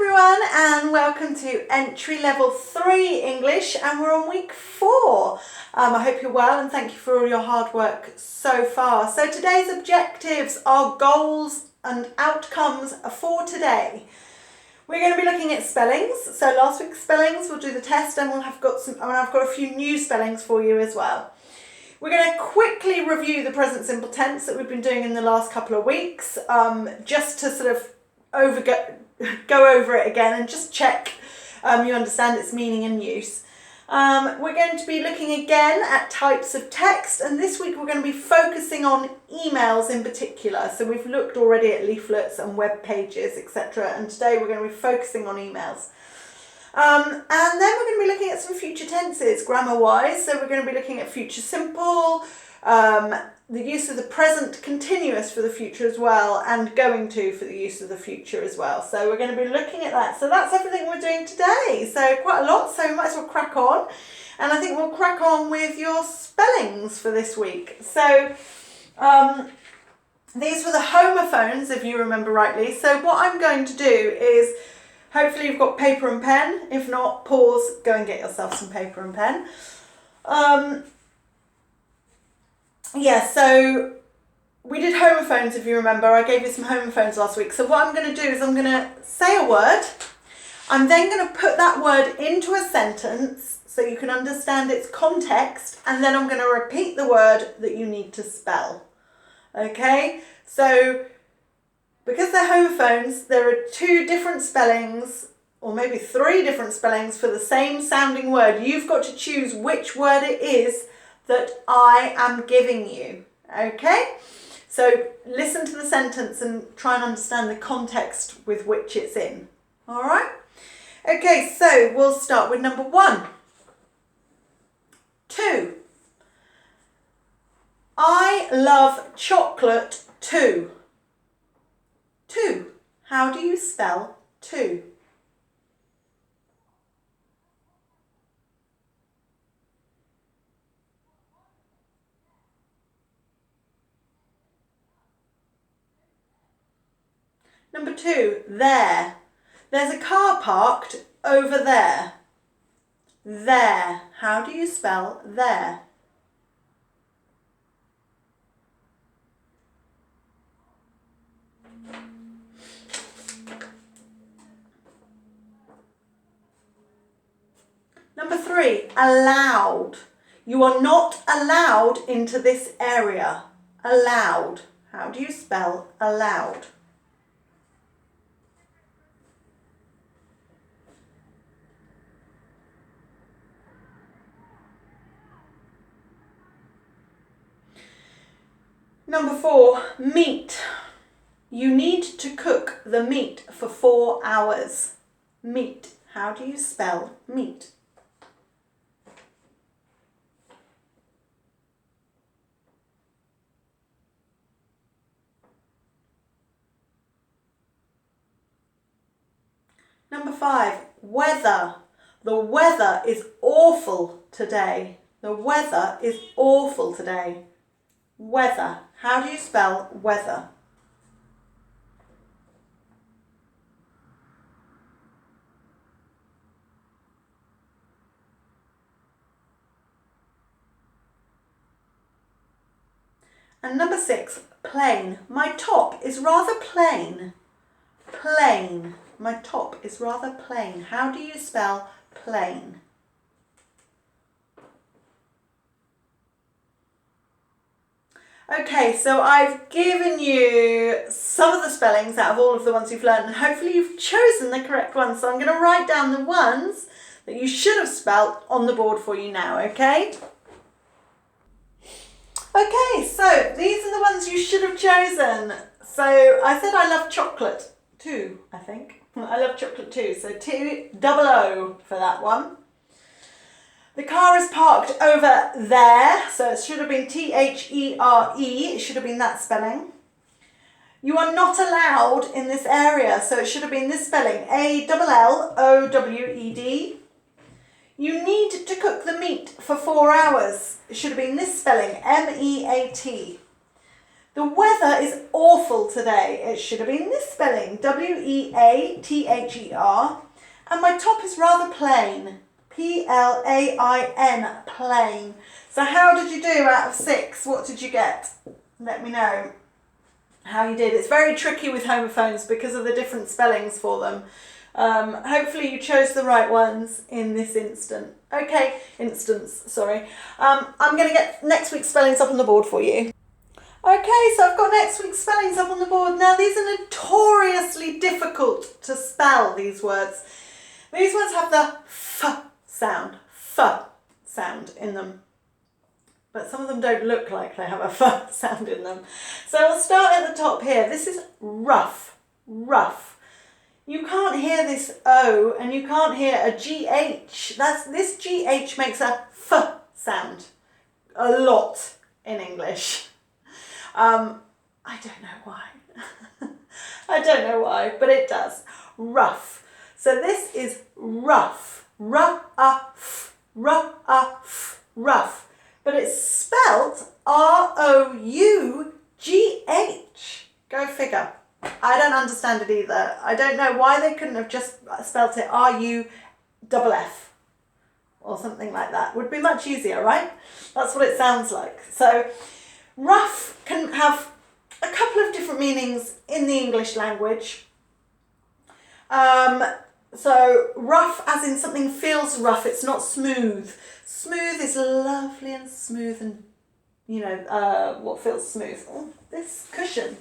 everyone, and welcome to entry level 3 English, and we're on week 4. I hope you're well and thank you for all your hard work so far. So today's objectives are goals and outcomes for today. We're going to be looking at spellings. So last week's spellings, we'll do the test, and I've got a few new spellings for you as well. We're going to quickly review the present simple tense that we've been doing in the last couple of weeks, just to sort of go over it again and just check you understand its meaning and use. We're going to be looking again at types of text, and this week we're going to be focusing on emails in particular. So we've looked already at leaflets and web pages, etc., and today we're going to be focusing on emails. And then we're going to be looking at some future tenses grammar-wise. So we're going to be looking at future simple, the use of the present continuous for the future as well, and going to for the use of the future as well. So we're going to be looking at that. So that's everything we're doing today. So quite a lot, so we might as well crack on. And I think we'll crack on with your spellings for this week. So these were the homophones, if you remember rightly. So what I'm going to do is, hopefully you've got paper and pen. If not, pause, go and get yourself some paper and pen. So we did homophones, if you remember. I gave you some homophones last week. So what I'm going to do is I'm going to say a word. I'm then going to put that word into a sentence so you can understand its context, and then I'm going to repeat the word that you need to spell. Okay? So because they're homophones, there are 2 different spellings, or maybe 3 different spellings for the same sounding word. You've got to choose which word it is that I am giving you. Okay? So listen to the sentence and try and understand the context with which it's in. All right? Okay, so we'll start with number 1. 2. I love chocolate too. 2. How do you spell 2? Number 2, there. There's a car parked over there. There. How do you spell there? Number 3, allowed. You are not allowed into this area. Allowed. How do you spell allowed? Number 4, meat. You need to cook the meat for 4 hours. Meat. How do you spell meat? Number 5, weather. The weather is awful today. The weather is awful today. Weather. How do you spell weather? And number 6, plain. My top is rather plain. Plain. My top is rather plain. How do you spell plain? Okay, so I've given you some of the spellings out of all of the ones you've learned, and hopefully you've chosen the correct ones. So I'm going to write down the ones that you should have spelt on the board for you now, okay? Okay, so these are the ones you should have chosen. So I said I love chocolate too, I think. I love chocolate too, so 2 double O for that one. The car is parked over there, so it should have been THERE, it should have been that spelling. You are not allowed in this area, so it should have been this spelling, ALLOWED. You need to cook the meat for 4 hours. It should have been this spelling, MEAT. The weather is awful today. It should have been this spelling, W-E-A-T-H-E-R. And my top is rather plain, P-L-A-I-N, plain. So how did you do out of 6? What did you get? Let me know how you did. It's very tricky with homophones because of the different spellings for them. Hopefully you chose the right ones in this instance. I'm going to get next week's spellings up on the board for you. Okay, so I've got next week's spellings up on the board. Now these are notoriously difficult to spell, these words. These words have the f sound in them. But some of them don't look like they have a f sound in them. So we'll start at the top here. This is rough, rough. You can't hear this O and you can't hear a GH. This GH makes a f sound a lot in English. I don't know why. I don't know why, but it does. Rough. So this is rough. Rough. Rough. Rough. But it's spelt R-O-U-G-H. Go figure. I don't understand it either. I don't know why they couldn't have just spelt it R-U-F-F or something like that. Would be much easier, right? That's what it sounds like. So rough can have a couple of different meanings in the English language. So rough as in something feels rough, it's not smooth. Smooth is lovely and smooth and, what feels smooth? Oh, this cushion.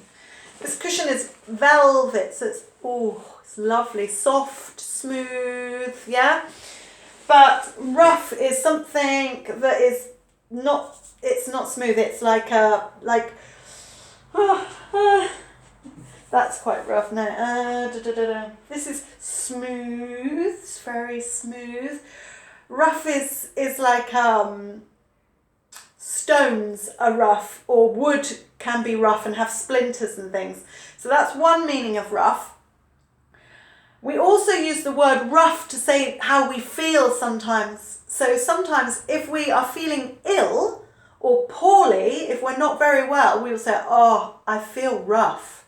This cushion is velvet, so it's lovely, soft, smooth, yeah? But rough is something that is not, it's not smooth, it's that's quite rough. No, this is smooth, it's very smooth. Rough is like stones are rough, or wood can be rough and have splinters and things. So that's one meaning of rough. We also use the word rough to say how we feel sometimes. So sometimes if we are feeling ill or poorly, if we're not very well, we will say, oh, I feel rough.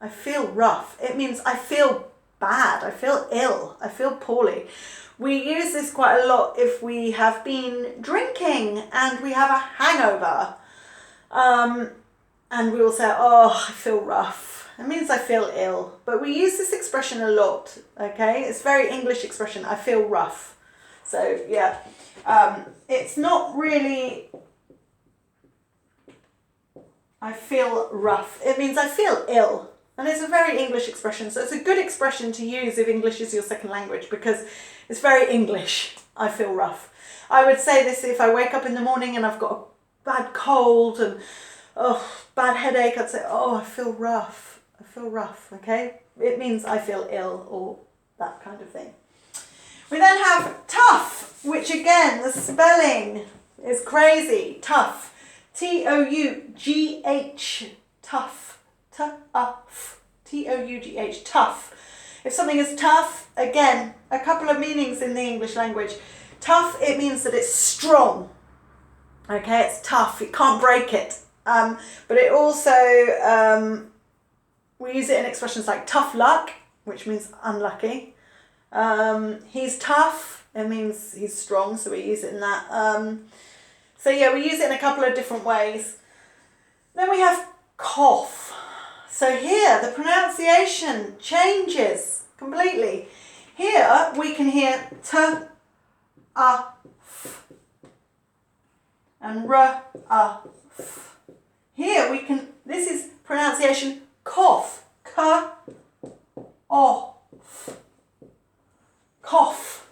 I feel rough. It means I feel bad. I feel ill. I feel poorly. We use this quite a lot if we have been drinking and we have a hangover. And we will say, oh, I feel rough. It means I feel ill. But we use this expression a lot, okay? It's a very English expression, I feel rough. So, yeah. It's not really, I feel rough. It means I feel ill. And it's a very English expression. So it's a good expression to use if English is your second language because it's very English. I feel rough. I would say this if I wake up in the morning and I've got a bad cold and bad headache. I'd say, oh, I feel rough. I feel rough, okay? It means I feel ill or that kind of thing. We then have tough, which again, the spelling is crazy. Tough. T-O-U-G-H. Tough. Tough. T-O-U-G-H. Tough. If something is tough, again, a couple of meanings in the English language. Tough, it means that it's strong. Okay, it's tough. You can't break it. But it also, we use it in expressions like tough luck, which means unlucky. He's tough. It means he's strong, so we use it in that. So yeah, we use it in a couple of different ways. Then we have cough. So here, the pronunciation changes completely. Here, we can hear t, a, f, and r, a, f. Here, we can, this is pronunciation cough. K, o, f. Cough.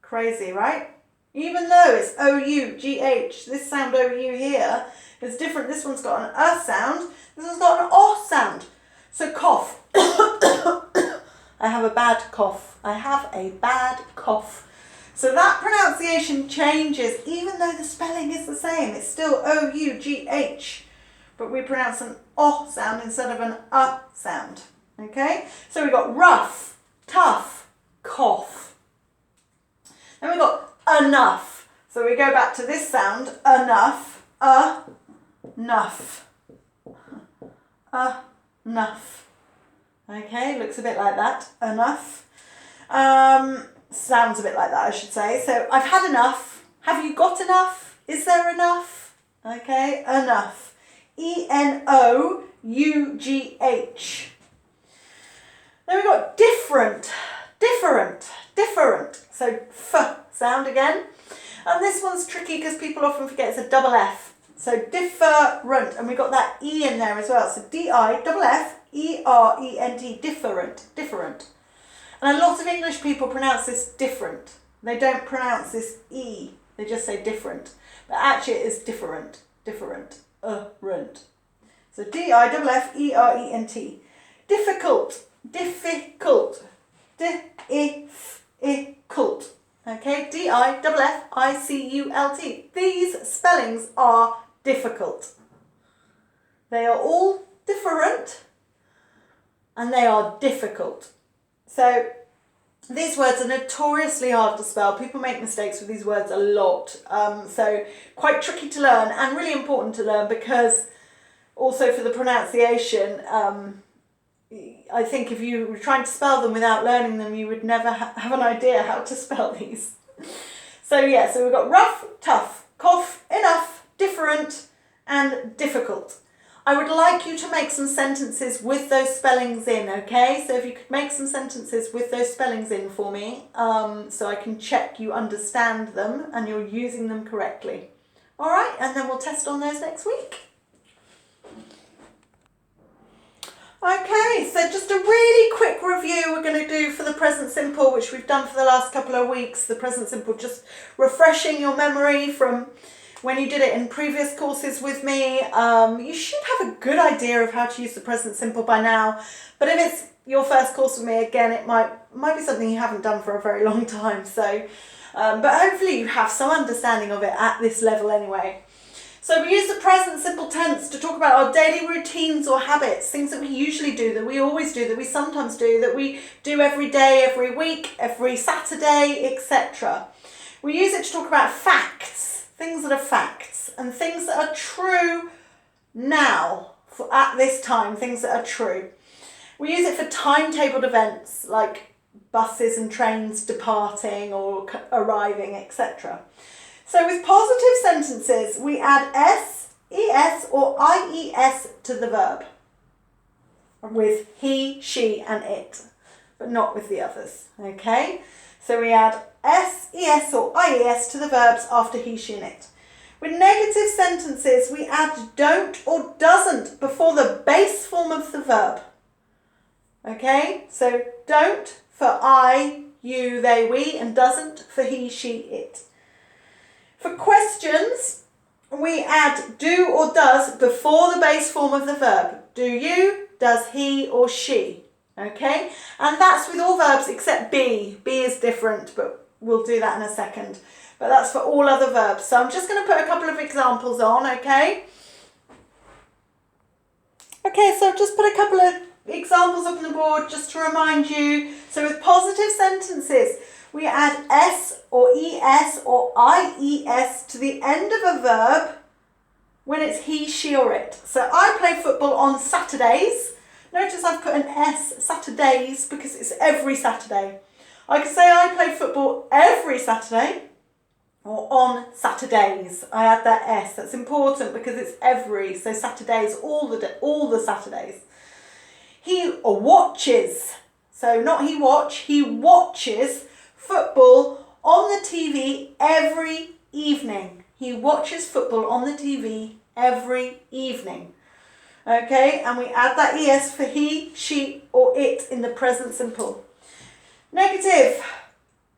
Crazy, right? Even though it's O-U-G-H, this sound O-U here is different. This one's got an sound. This one's got an O sound. So cough. I have a bad cough. I have a bad cough. So that pronunciation changes, even though the spelling is the same. It's still O-U-G-H. But we pronounce an O sound instead of an A sound. Okay? So we've got rough, tough, cough. Then we've got enough. So we go back to this sound, enough, enough. Enough. Okay, looks a bit like that. Enough. Sounds a bit like that, I should say. So I've had enough. Have you got enough? Is there enough? Okay, enough. ENOUGH. Then we've got different. Different. Different. So F sound again. And this one's tricky because people often forget it's a double F. So different. And we've got that E in there as well. So DIFFERENT. Different. Different. And a lot of English people pronounce this different. They don't pronounce this E. They just say different. But actually it is different. Different. Rent. So DIFFERENT. Difficult. Difficult. Difficult. Okay, DIFFICULT. These spellings are difficult. They are all different and they are difficult. So these words are notoriously hard to spell. People make mistakes with these words a lot. So quite tricky to learn and really important to learn because also for the pronunciation, I think if you were trying to spell them without learning them, you would never have an idea how to spell these. So yeah, so we've got rough, tough, cough, enough, different, and difficult. I would like you to make some sentences with those spellings in, okay? So if you could make some sentences with those spellings in for me, so I can check you understand them and you're using them correctly. All right, and then we'll test on those next week. Okay, so just a really quick review we're going to do for the present simple, which we've done for the last couple of weeks. The present simple, just refreshing your memory from when you did it in previous courses with me. You should have a good idea of how to use the present simple by now. But if it's your first course with me, again, it might be something you haven't done for a very long time. So, but hopefully you have some understanding of it at this level anyway. So we use the present simple tense to talk about our daily routines or habits, things that we usually do, that we always do, that we sometimes do, that we do every day, every week, every Saturday, etc. We use it to talk about facts, things that are facts, and things that are true now, at this time, things that are true. We use it for timetabled events like buses and trains departing or arriving, etc. So with positive sentences, we add s, es or ies to the verb with he, she and it, but not with the others, okay? So we add s, es or ies to the verbs after he, she and it. With negative sentences, we add don't or doesn't before the base form of the verb, okay? So don't for I, you, they, we, and doesn't for he, she, it. For questions, we add do or does before the base form of the verb. Do you, does he or she, okay? And that's with all verbs except be. Be is different, but we'll do that in a second. But that's for all other verbs. So I'm just going to put a couple of examples on, okay? Okay, so I've just put a couple of examples up on the board just to remind you. So with positive sentences, we add s or es or ies to the end of a verb when it's he, she or it. So I play football on Saturdays. Notice I've put an s, Saturdays, because it's every Saturday. I could say I play football every Saturday or on Saturdays. I add that s. That's important because it's every. So Saturdays, all the Saturdays. He watches. So not he watches football on the TV every evening. He watches football on the TV every evening. Okay, and we add that es for he, she or it in the present simple. Negative.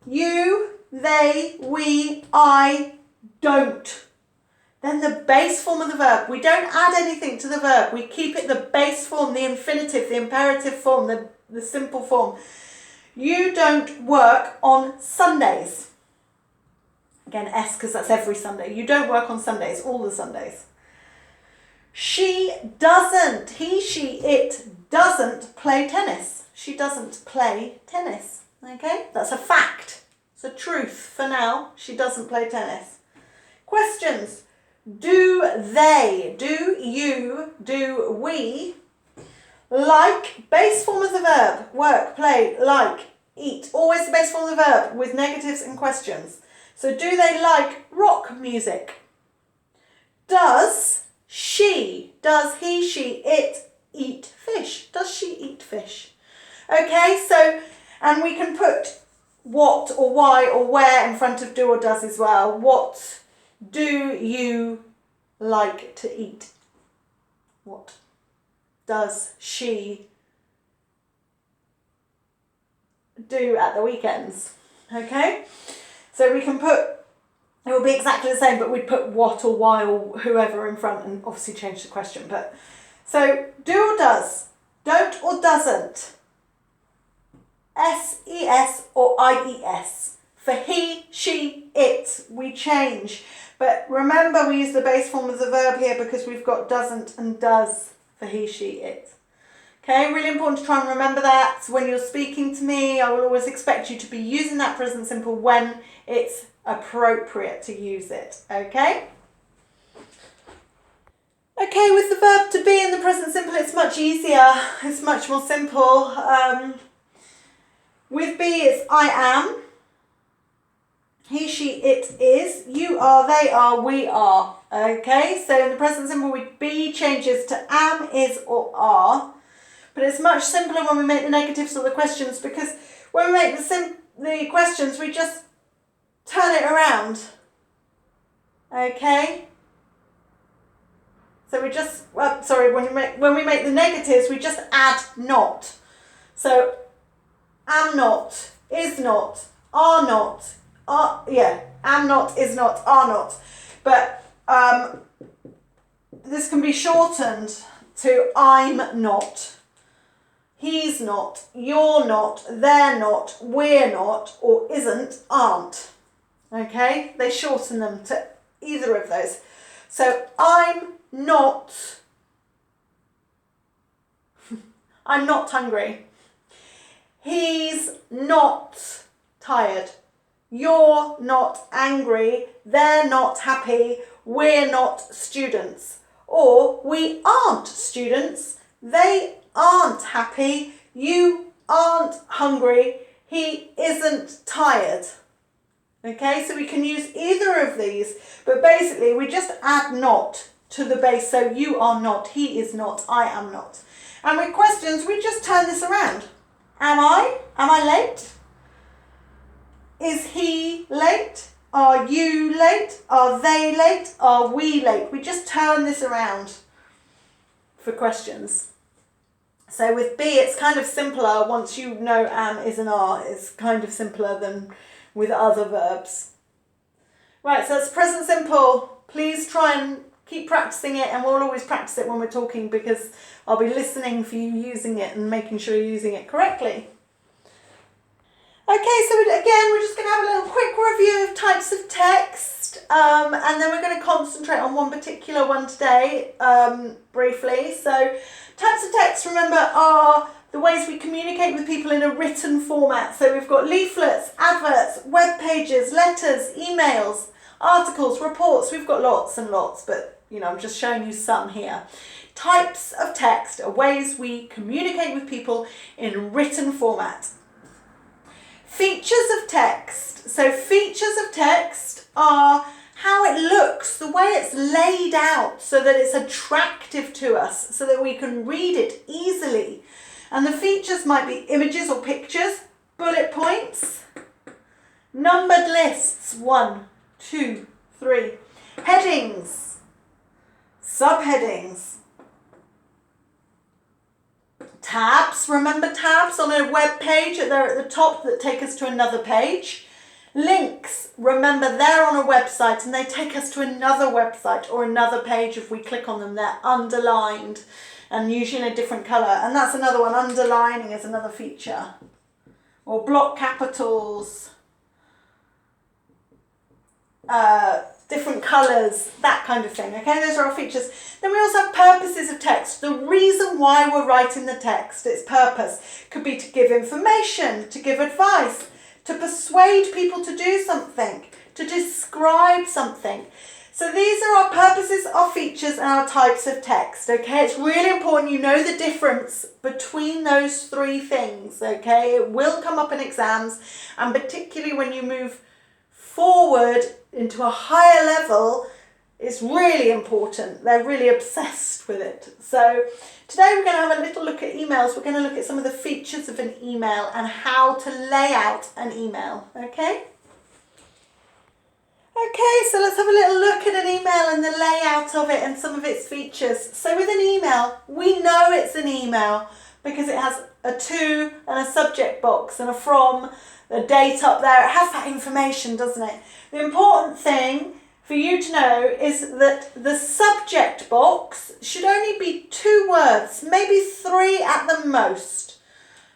You, they, we, I don't. Then the base form of the verb. We don't add anything to the verb. We keep it the base form, the infinitive, the imperative form, the simple form. You don't work on Sundays. Again, S, because that's every Sunday. You don't work on Sundays, all the Sundays. She doesn't, he, she, it doesn't play tennis. She doesn't play tennis. Okay, that's a fact. It's a truth for now. She doesn't play tennis. Questions. Do they, do you, do we like, base form of the verb, work, play, like, eat. Always the base form of the verb with negatives and questions. So do they like rock music? Does she, does he, she, it eat fish? Does she eat fish? Okay, so, and we can put what or why or where in front of do or does as well. What do you like to eat? What does she do at the weekends? Okay, so we can put, it will be exactly the same, but we'd put what or why or whoever in front and obviously change the question. But so do or does, don't or doesn't, SES or IES. For he, she, it, we change. But remember, we use the base form of the verb here because we've got doesn't and does for he, she, it. Okay, really important to try and remember that. When you're speaking to me, I will always expect you to be using that present simple when it's appropriate to use it. Okay? Okay, with the verb to be in the present simple, it's much easier. It's much more simple. With be, it's I am. He, she, it is. You are, they are, we are. Okay, so in the present simple, with be changes to am, is, or are. But it's much simpler when we make the negatives or the questions, because when we make the questions, we just turn it around. Okay? So we just, when we make the negatives, we just add not. So am not, is not, are not, am not, is not, are not. But this can be shortened to I'm not, he's not, you're not, they're not, we're not, or isn't, aren't. Okay? They shorten them to either of those. So I'm not hungry. He's not tired. You're not angry. They're not happy. We're not students. Or we aren't students. They aren't happy. You aren't hungry. He isn't tired. Okay, so we can use either of these, but basically we just add not to the base. So you are not, he is not, I am not. And with questions, we just turn this around. Am I late? Is he late? Are you late? Are they late? Are we late? We just turn this around for questions. So with be, it's kind of simpler. Once you know am, is, and are, it's kind of simpler than with other verbs. Right, so that's present simple. Please try and keep practicing it, and we'll always practice it when we're talking, because I'll be listening for you using it and making sure you're using it correctly. Okay, so again, we're just going to have a little quick review of types of text, and then we're going to concentrate on one particular one today, briefly. So types of text, remember, are the ways we communicate with people in a written format. So we've got leaflets, adverts, web pages, letters, emails, articles, reports. We've got lots and lots, but I'm just showing you some here. Types of text are ways we communicate with people in written format. Features of text. So features of text are how it looks, the way it's laid out so that it's attractive to us, so that we can read it easily. And the features might be images or pictures, bullet points, numbered lists, 1, 2, 3, headings, subheadings, tabs. Remember tabs on a web page? They're at the top that take us to another page. Links. Remember they're on a website and they take us to another website or another page. If we click on them, they're underlined and usually in a different colour. And that's another one. Underlining is another feature. Or block capitals. Different colours, that kind of thing. Okay, those are our features. Then we also have purposes of text. The reason why we're writing the text, its purpose, could be to give information, to give advice, to persuade people to do something, to describe something. So these are our purposes, our features, and our types of text, okay? It's really important you know the difference between those three things, okay? It will come up in exams, and particularly when you move forward into a higher level, it's really important. They're really obsessed with it. So today we're going to have a little look at emails. We're going to look at some of the features of an email and how to lay out an email, okay? Okay, so let's have a little look at an email and the layout of it and some of its features. So with an email, we know it's an email because it has a to and a subject box and a from, the date up there. It has that information, doesn't it? The important thing for you to know is that the subject box should only be 2 words, maybe 3 at the most.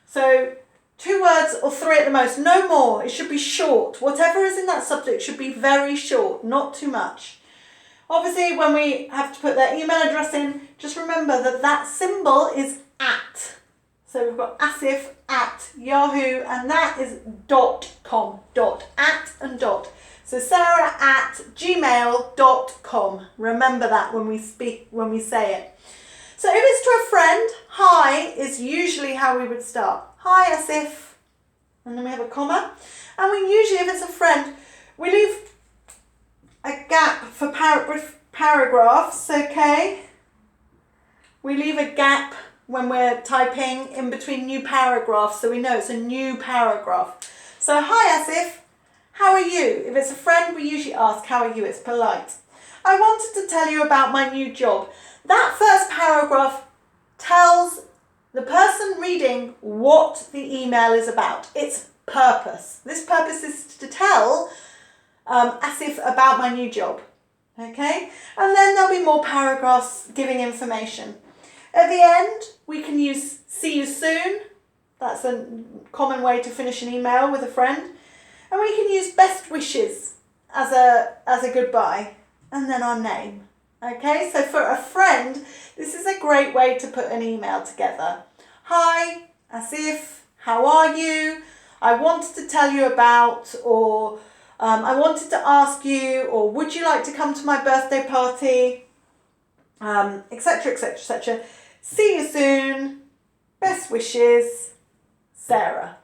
So 2 words or 3 at the most, no more. It should be short. Whatever is in that subject should be very short, not too much. Obviously, when we have to put their email address in, just remember that that symbol is at. So we've got asif at Yahoo, and that is .com, at and dot. So Sarah at gmail.com. Remember that when we say it. So if it's to a friend, hi is usually how we would start. Hi, Asif. And then we have a comma. And we usually, if it's a friend, we leave a gap for paragraphs, okay? We leave a gap when we're typing in between new paragraphs, so we know it's a new paragraph. So, hi, Asif. How are you? If it's a friend, we usually ask, how are you? It's polite. I wanted to tell you about my new job. That first paragraph tells the person reading what the email is about. Its purpose. This purpose is to tell Asif about my new job. Okay? And then there'll be more paragraphs giving information. At the end, we can use see you soon. That's a common way to finish an email with a friend. And we can use best wishes as a goodbye. And then our name. Okay, so for a friend, this is a great way to put an email together. Hi, Asif, how are you? I wanted to tell you about, or I wanted to ask you, or would you like to come to my birthday party? Etc, etc, etc. See you soon, best wishes, Sarah,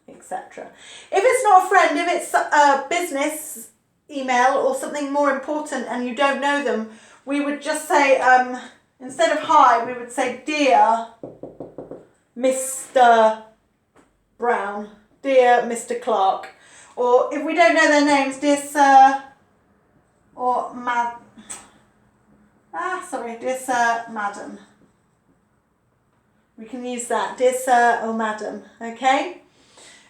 etc. If it's not a friend, if it's a business email or something more important and you don't know them, we would just say, instead of hi, we would say, dear Mr. Brown, dear Mr. Clark. Or if we don't know their names, dear Sir or dear Sir, Madam. We can use that, dear Sir or Madam, okay?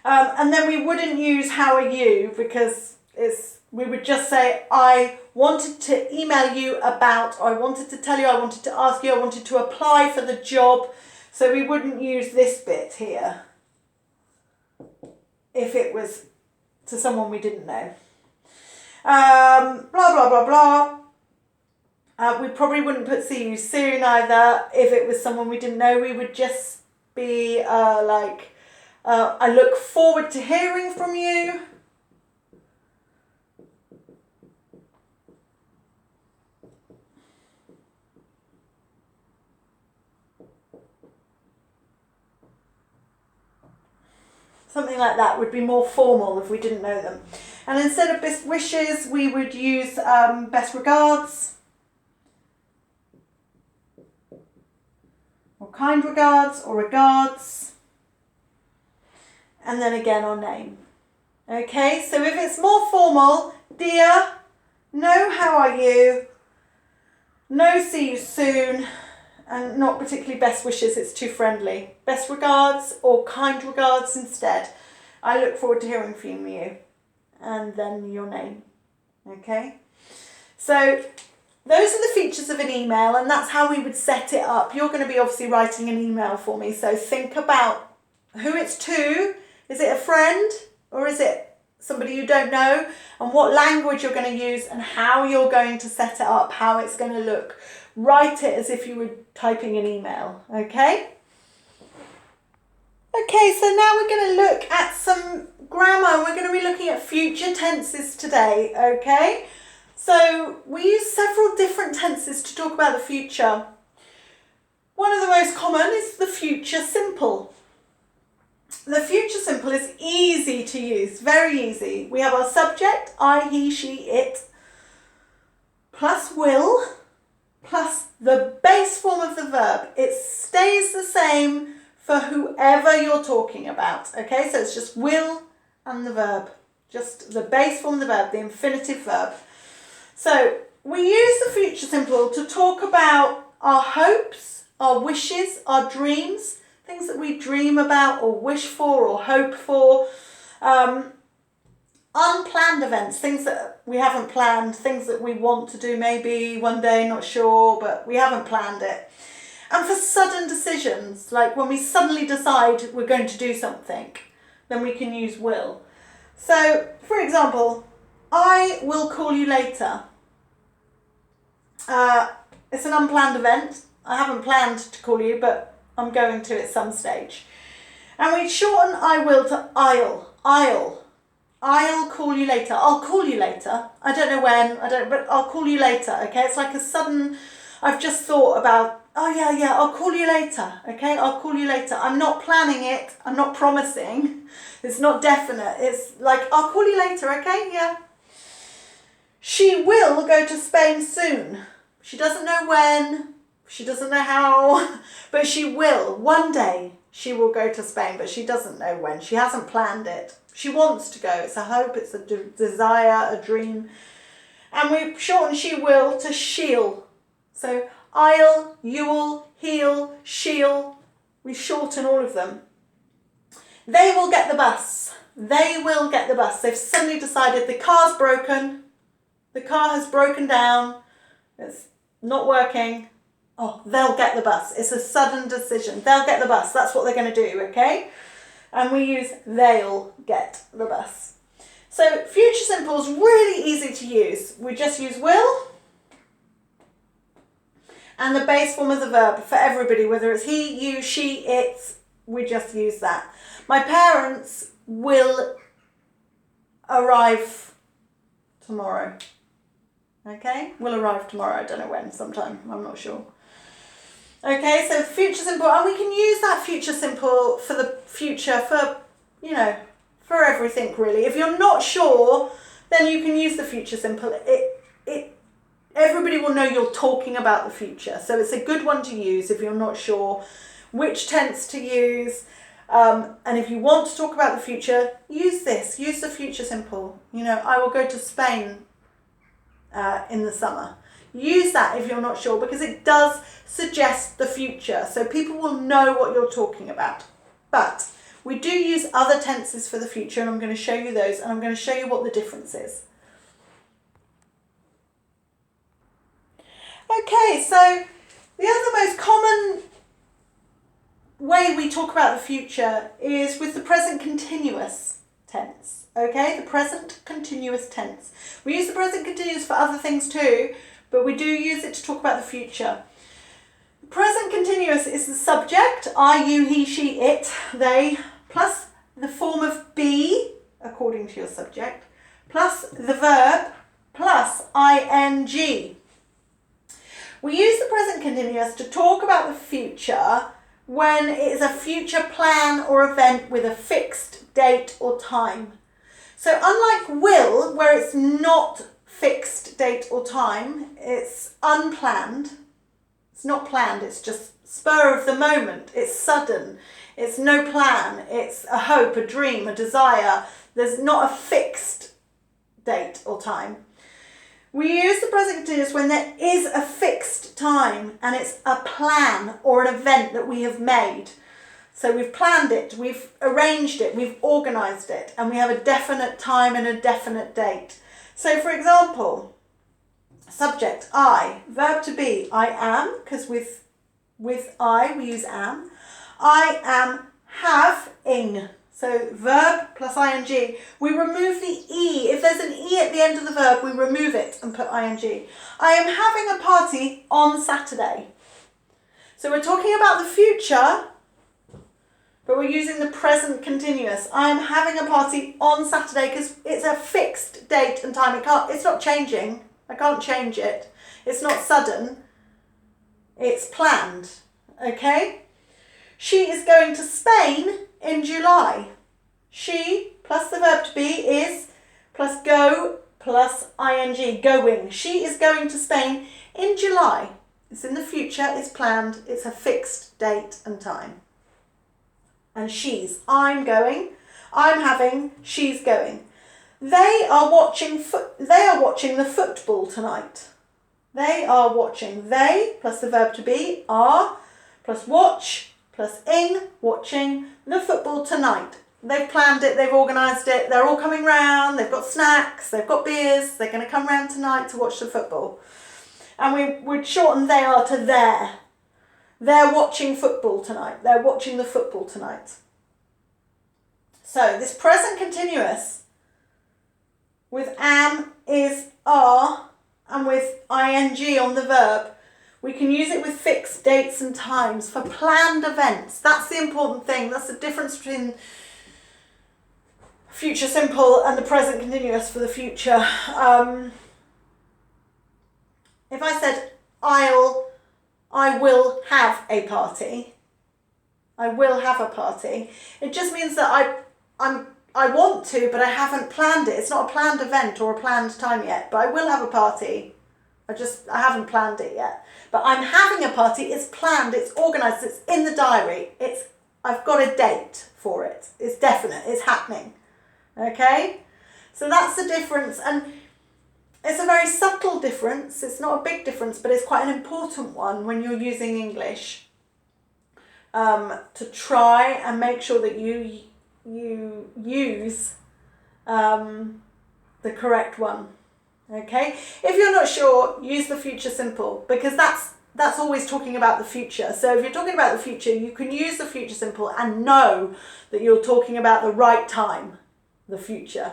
And then we wouldn't use how are you, because we would just say, I wanted to email you about, I wanted to tell you, I wanted to ask you, I wanted to apply for the job. So we wouldn't use this bit here if it was to someone we didn't know. Blah, blah, blah, blah. We probably wouldn't put see you soon either. If it was someone we didn't know, we would just be I look forward to hearing from you. Something like that would be more formal if we didn't know them. And instead of best wishes, we would use best regards, or kind regards, or regards, and then again our name. Okay, so if it's more formal, dear, no, how are you, no, see you soon, and not particularly best wishes, it's too friendly. Best regards or kind regards instead. I look forward to hearing from you. And then your name. Okay? So those are the features of an email, and that's how we would set it up. You're going to be obviously writing an email for me, so think about who it's to. Is it a friend or is it somebody you don't know? And what language you're going to use and how you're going to set it up, how it's going to look. Write it as if you were typing an email, okay? Okay, so now we're going to look at some grammar. We're going to be looking at future tenses today, okay? So we use several different tenses to talk about the future. One of the most common is the future simple. The future simple is easy to use, very easy. We have our subject, I, he, she, it, plus will, plus the base form of the verb. It stays the same for whoever you're talking about, okay? So it's just will and the verb, just the base form of the verb, the infinitive verb. So we use the future simple to talk about our hopes, our wishes, our dreams, things that we dream about or wish for or hope for, unplanned events, things that we haven't planned, things that we want to do maybe one day, not sure, but we haven't planned it. And for sudden decisions, like when we suddenly decide we're going to do something, then we can use will. So, for example, I will call you later. It's an unplanned event. I haven't planned to call you, but I'm going to at some stage. And we shorten I will to I'll call you later. I'll call you later. I don't know when, but I'll call you later, okay? It's like a sudden, I've just thought about, oh yeah, I'll call you later, okay? I'll call you later. I'm not planning it. I'm not promising. It's not definite. It's like, I'll call you later, okay? Yeah. She will go to Spain soon. She doesn't know when. She doesn't know how, but she will. One day she will go to Spain, but she doesn't know when. She hasn't planned it. She wants to go. It's a hope, it's a desire, a dream. And we shorten she will to she'll. So I'll, you'll, he'll, she'll. We shorten all of them. They will get the bus. They will get the bus. They've suddenly decided the car's broken. The car has broken down. It's not working. Oh, they'll get the bus. It's a sudden decision. They'll get the bus. That's what they're going to do, okay? And we use they'll get the bus. So future simple is really easy to use. We just use will and the base form of the verb for everybody, whether it's he, you, she, it, we just use that. My parents will arrive tomorrow. Okay? Will arrive tomorrow. I don't know when, sometime. I'm not sure. Okay, so future simple, and we can use that future simple for the future, for, you know, for everything really. If you're not sure, then you can use the future simple. Everybody will know you're talking about the future, so it's a good one to use if you're not sure which tense to use. And if you want to talk about the future, use this. Use the future simple. You know, I will go to Spain in the summer. Use that if you're not sure, because it does suggest the future, so people will know what you're talking about. But we do use other tenses for the future, and I'm going to show you those, and I'm going to show you what the difference is. Okay, so the other most common way we talk about the future is with the present continuous tense. Okay, the present continuous tense. We use the present continuous for other things too, but we do use it to talk about the future. Present continuous is the subject, I, you, he, she, it, they, plus the form of be, according to your subject, plus the verb, plus ing. We use the present continuous to talk about the future when it is a future plan or event with a fixed date or time. So unlike will, where it's not fixed date or time, it's unplanned. It's not planned, it's just spur of the moment. It's sudden. It's no plan. It's a hope, a dream, a desire. There's not a fixed date or time. We use the present continuous when there is a fixed time and it's a plan or an event that we have made. So we've planned it, we've arranged it, we've organised it, and we have a definite time and a definite date. So for example, subject, I, verb to be, I am, because with I we use am. I am having. So verb plus ing. We remove the E. If there's an E at the end of the verb, we remove it and put ing. I am having a party on Saturday. So we're talking about the future, but we're using the present continuous. I am having a party on Saturday because it's a fixed date and time. It's not changing, I can't change it. It's not sudden. It's planned. Okay? She is going to Spain in July. She plus the verb to be is plus go plus ing, going. She is going to Spain in July. It's in the future, it's planned, it's a fixed date and time. And she's, I'm going, I'm having, she's going. They are watching the football tonight. They are watching. They plus the verb to be are plus watch plus ing, watching the football tonight. They've planned it, they've organised it, they're all coming round, they've got snacks, they've got beers, they're going to come round tonight to watch the football. And we would shorten they are to their. They're watching football tonight. They're watching the football tonight. So this present continuous with am, is, are, and with ing on the verb, we can use it with fixed dates and times for planned events. That's the important thing. That's the difference between future simple and the present continuous for the future. If I said, I will have a party, I will have a party, it just means that I want to, but I haven't planned it. It's not a planned event or a planned time yet, but I will have a party. I haven't planned it yet. But I'm having a party, it's planned, it's organised, it's in the diary. I've got a date for it. It's definite, it's happening. Okay? So that's the difference, and it's a very subtle difference. It's not a big difference, but it's quite an important one when you're using English. To try and make sure that you use the correct one. Okay? If you're not sure, use the future simple, because that's always talking about the future. So if you're talking about the future, you can use the future simple and know that you're talking about the right time, the future.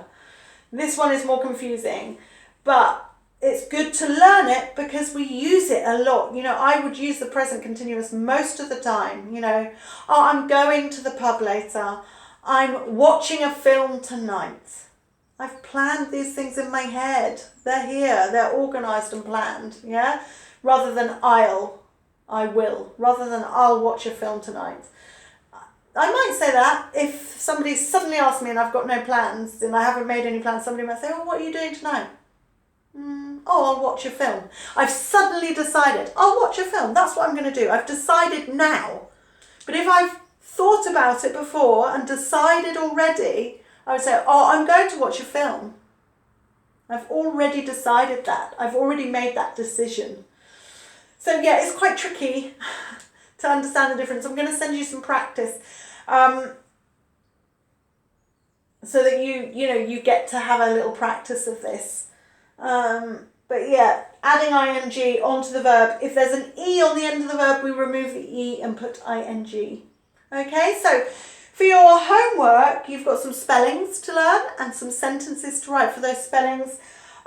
This one is more confusing, but it's good to learn it because we use it a lot. You know, I would use the present continuous most of the time. You know, oh, I'm going to the pub later. I'm watching a film tonight. I've planned these things in my head. They're here. They're organised and planned. Yeah? Rather than I will. Rather than I'll watch a film tonight. I might say that if somebody suddenly asks me and I've got no plans and I haven't made any plans, somebody might say, oh, what are you doing tonight? Oh, I'll watch a film. I've suddenly decided, I'll watch a film. That's what I'm going to do. I've decided now. But if I've thought about it before and decided already, I would say, oh, I'm going to watch a film. I've already decided that. I've already made that decision. So yeah, it's quite tricky to understand the difference. I'm going to send you some practice so that you get to have a little practice of this. But yeah, adding ing onto the verb. If there's an E on the end of the verb, we remove the E and put ing. Okay, so for your homework, you've got some spellings to learn and some sentences to write for those spellings.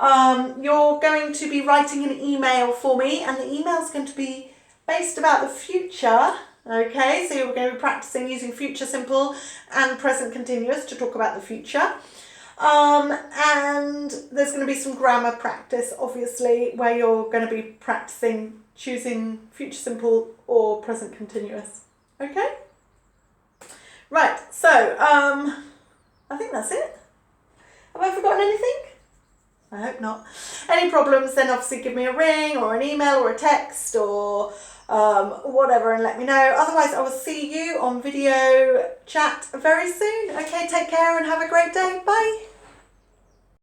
You're going to be writing an email for me, and the email is going to be based about the future. Okay, so you're going to be practicing using future simple and present continuous to talk about the future. And there's going to be some grammar practice, obviously, where you're going to be practicing choosing future simple or present continuous. Okay? Right, so I think that's it. Have I forgotten anything? I hope not. Any problems, then obviously give me a ring or an email or a text or whatever and let me know. Otherwise, I will see you on video chat very soon. Okay, take care and have a great day. Bye.